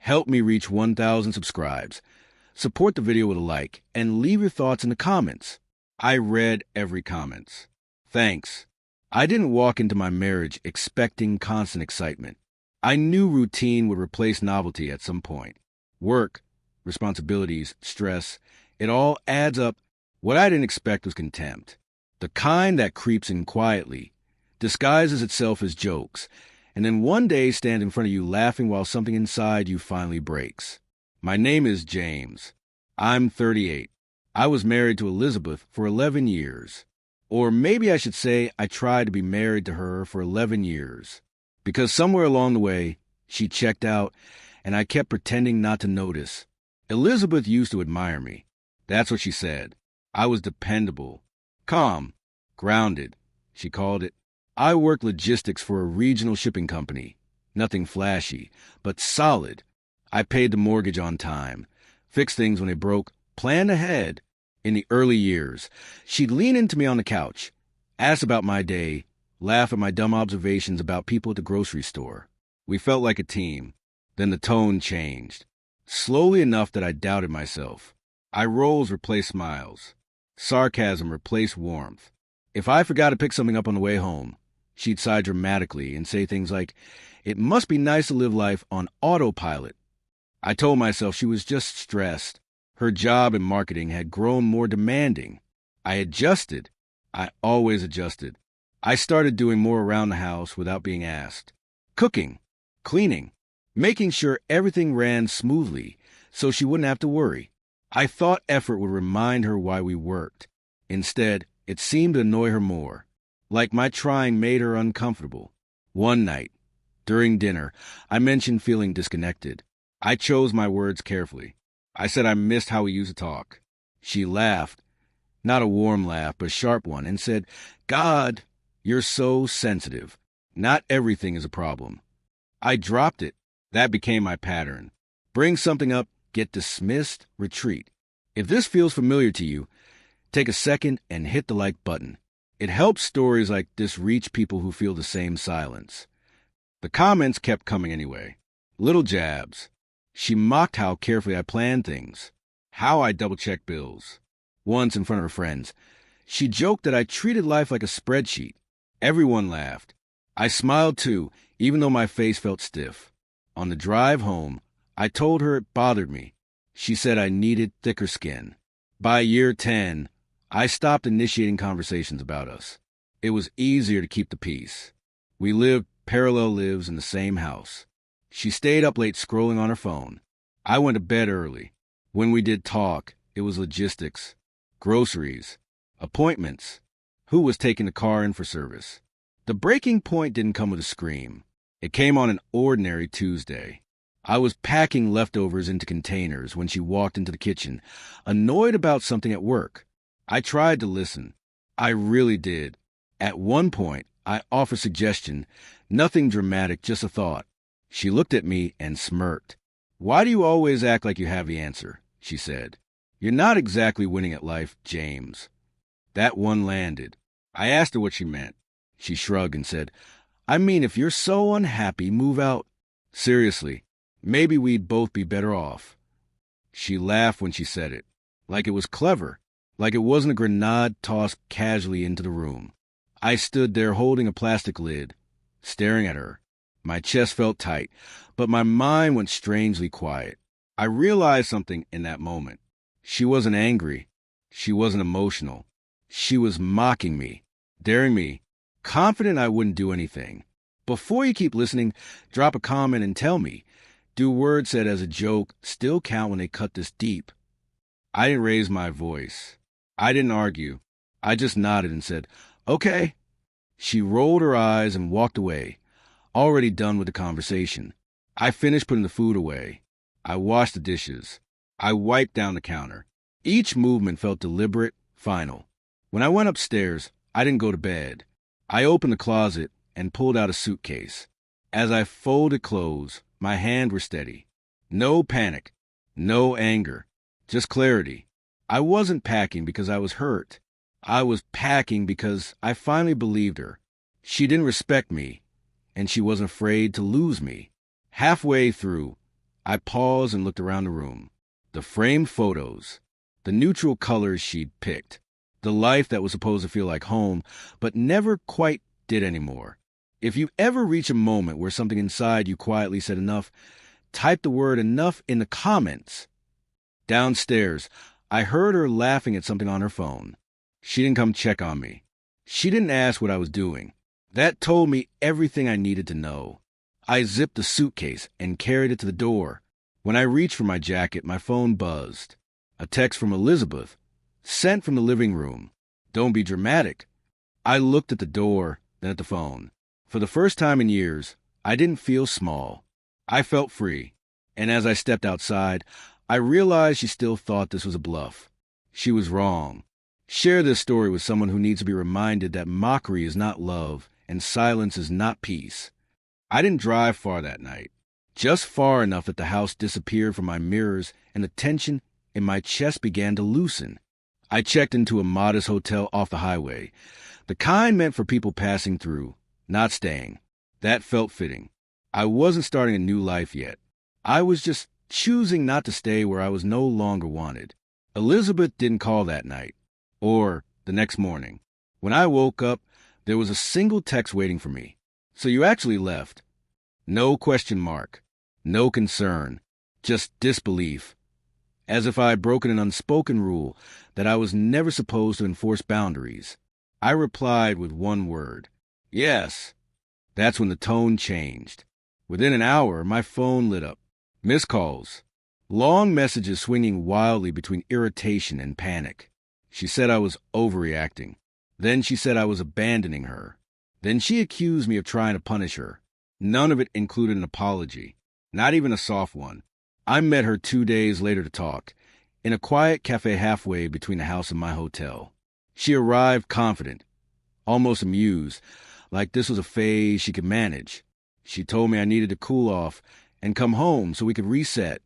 Help me reach 1,000 subscribes. Support the video with a like and leave your thoughts in the comments. I read every comment. Thanks. I didn't walk into my marriage expecting constant excitement. I knew routine would replace novelty at some point. Work, responsibilities, stress, it all adds up. What I didn't expect was contempt. The kind that creeps in quietly, disguises itself as jokes, and then one day stands in front of you laughing while something inside you finally breaks. My name is James. I'm 38. I was married to Elizabeth for 11 years. Or maybe I should say I tried to be married to her for 11 years. Because somewhere along the way, she checked out, and I kept pretending not to notice. Elizabeth used to admire me. That's what she said. I was dependable. Calm. Grounded, she called it. I worked logistics for a regional shipping company. Nothing flashy, but solid. I paid the mortgage on time, fixed things when they broke, planned ahead. In the early years, she'd lean into me on the couch, ask about my day, laugh at my dumb observations about people at the grocery store. We felt like a team. Then the tone changed. Slowly enough that I doubted myself. Eye rolls replaced smiles. Sarcasm replaced warmth. If I forgot to pick something up on the way home, she'd sigh dramatically and say things like, "It must be nice to live life on autopilot." I told myself she was just stressed. Her job in marketing had grown more demanding. I adjusted. I always adjusted. I started doing more around the house without being asked. Cooking, cleaning, making sure everything ran smoothly so she wouldn't have to worry. I thought effort would remind her why we worked. Instead, it seemed to annoy her more. Like my trying made her uncomfortable. One night, during dinner, I mentioned feeling disconnected. I chose my words carefully. I said I missed how we used to talk. She laughed, not a warm laugh, but a sharp one, and said, "God, you're so sensitive. Not everything is a problem." I dropped it. That became my pattern. Bring something up, get dismissed, retreat. If this feels familiar to you, take a second and hit the like button. It helps stories like this reach people who feel the same silence. The comments kept coming anyway. Little jabs. She mocked how carefully I planned things, how I double-checked bills. Once in front of her friends, she joked that I treated life like a spreadsheet. Everyone laughed. I smiled too, even though my face felt stiff. On the drive home, I told her it bothered me. She said I needed thicker skin. By year 10, I stopped initiating conversations about us. It was easier to keep the peace. We lived parallel lives in the same house. She stayed up late scrolling on her phone. I went to bed early. When we did talk, it was logistics, groceries, appointments, who was taking the car in for service. The breaking point didn't come with a scream. It came on an ordinary Tuesday. I was packing leftovers into containers when she walked into the kitchen, annoyed about something at work. I tried to listen. I really did. At one point, I offered suggestion, nothing dramatic, just a thought. She looked at me and smirked. "Why do you always act like you have the answer?" she said. "You're not exactly winning at life, James." That one landed. I asked her what she meant. She shrugged and said, "I mean, if you're so unhappy, move out. Seriously, maybe we'd both be better off." She laughed when she said it, like it was clever, like it wasn't a grenade tossed casually into the room. I stood there holding a plastic lid, staring at her. My chest felt tight, but my mind went strangely quiet. I realized something in that moment. She wasn't angry. She wasn't emotional. She was mocking me, daring me, confident I wouldn't do anything. Before you keep listening, drop a comment and tell me, do words said as a joke still count when they cut this deep? I didn't raise my voice. I didn't argue. I just nodded and said, "Okay." She rolled her eyes and walked away, already done with the conversation. I finished putting the food away. I washed the dishes. I wiped down the counter. Each movement felt deliberate, final. When I went upstairs, I didn't go to bed. I opened the closet and pulled out a suitcase. As I folded clothes, my hands were steady. No panic, no anger, just clarity. I wasn't packing because I was hurt. I was packing because I finally believed her. She didn't respect me, and she wasn't afraid to lose me. Halfway through, I paused and looked around the room. The framed photos, the neutral colors she'd picked, the life that was supposed to feel like home, but never quite did anymore. If you ever reach a moment where something inside you quietly said enough, type the word enough in the comments. Downstairs, I heard her laughing at something on her phone. She didn't come check on me. She didn't ask what I was doing. That told me everything I needed to know. I zipped the suitcase and carried it to the door. When I reached for my jacket, my phone buzzed. A text from Elizabeth, sent from the living room. Don't be dramatic. I looked at the door, then at the phone. For the first time in years, I didn't feel small. I felt free. And as I stepped outside, I realized she still thought this was a bluff. She was wrong. Share this story with someone who needs to be reminded that mockery is not love and silence is not peace. I didn't drive far that night, just far enough that the house disappeared from my mirrors and the tension in my chest began to loosen. I checked into a modest hotel off the highway, the kind meant for people passing through, not staying. That felt fitting. I wasn't starting a new life yet. I was just choosing not to stay where I was no longer wanted. Elizabeth didn't call that night, or the next morning. When I woke up, there was a single text waiting for me. So you actually left. No question mark. No concern. Just disbelief. As if I had broken an unspoken rule that I was never supposed to enforce boundaries. I replied with one word. Yes. That's when the tone changed. Within an hour, my phone lit up. Missed calls. Long messages swinging wildly between irritation and panic. She said I was overreacting. Then she said I was abandoning her. Then she accused me of trying to punish her. None of it included an apology. Not even a soft one. I met her 2 days later to talk, in a quiet cafe halfway between the house and my hotel. She arrived confident, almost amused, like this was a phase she could manage. She told me I needed to cool off and come home so we could reset.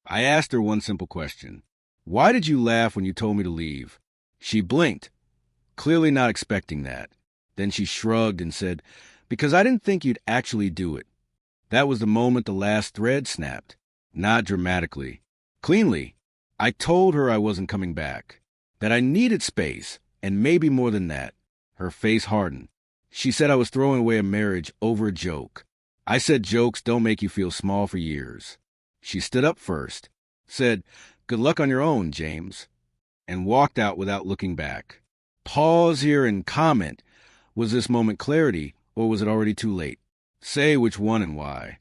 I asked her one simple question. Why did you laugh when you told me to leave? She blinked, clearly not expecting that. Then she shrugged and said, because I didn't think you'd actually do it. That was the moment the last thread snapped. Not dramatically. Cleanly. I told her I wasn't coming back. That I needed space, and maybe more than that. Her face hardened. She said I was throwing away a marriage over a joke. I said jokes don't make you feel small for years. She stood up first, said, good luck on your own, James, and walked out without looking back. Pause here and comment. Was this moment clarity, or was it already too late? Say which one and why.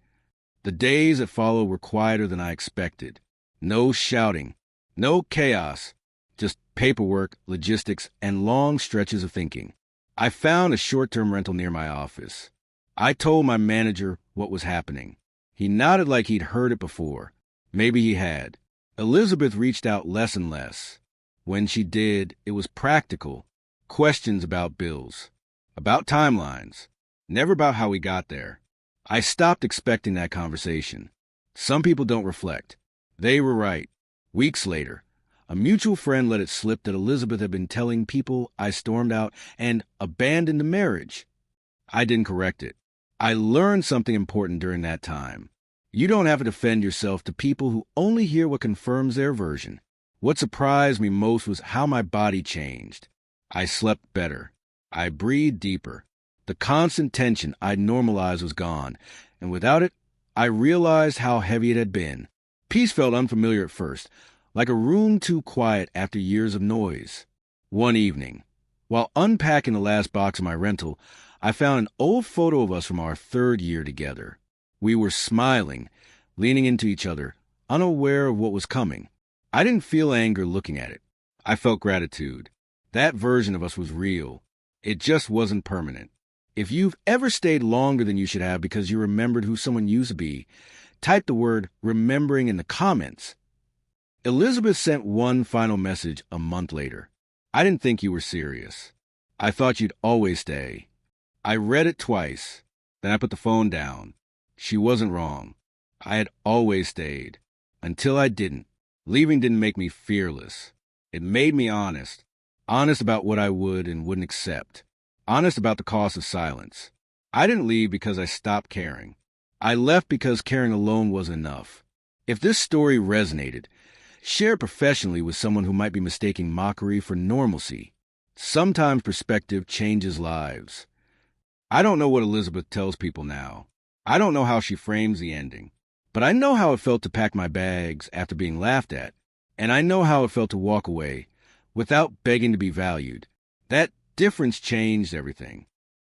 The days that followed were quieter than I expected. No shouting, no chaos, just paperwork, logistics, and long stretches of thinking. I found a short-term rental near my office. I told my manager what was happening. He nodded like he'd heard it before. Maybe he had. Elizabeth reached out less and less. When she did, it was practical. Questions about bills, about timelines, never about how we got there. I stopped expecting that conversation. Some people don't reflect. They were right. Weeks later, a mutual friend let it slip that Elizabeth had been telling people I stormed out and abandoned the marriage. I didn't correct it. I learned something important during that time. You don't have to defend yourself to people who only hear what confirms their version. What surprised me most was how my body changed. I slept better. I breathed deeper. The constant tension I'd normalized was gone, and without it, I realized how heavy it had been. Peace felt unfamiliar at first, like a room too quiet after years of noise. One evening, while unpacking the last box of my rental, I found an old photo of us from our 3rd year together. We were smiling, leaning into each other, unaware of what was coming. I didn't feel anger looking at it. I felt gratitude. That version of us was real. It just wasn't permanent. If you've ever stayed longer than you should have because you remembered who someone used to be, type the word remembering in the comments. Elizabeth sent one final message a month later. I didn't think you were serious. I thought you'd always stay. I read it twice. Then I put the phone down. She wasn't wrong. I had always stayed. Until I didn't. Leaving didn't make me fearless. It made me honest. Honest about what I would and wouldn't accept. Honest about the cost of silence. I didn't leave because I stopped caring. I left because caring alone wasn't enough. If this story resonated, share it professionally with someone who might be mistaking mockery for normalcy. Sometimes perspective changes lives. I don't know what Elizabeth tells people now. I don't know how she frames the ending. But I know how it felt to pack my bags after being laughed at. And I know how it felt to walk away without begging to be valued. That difference changed everything.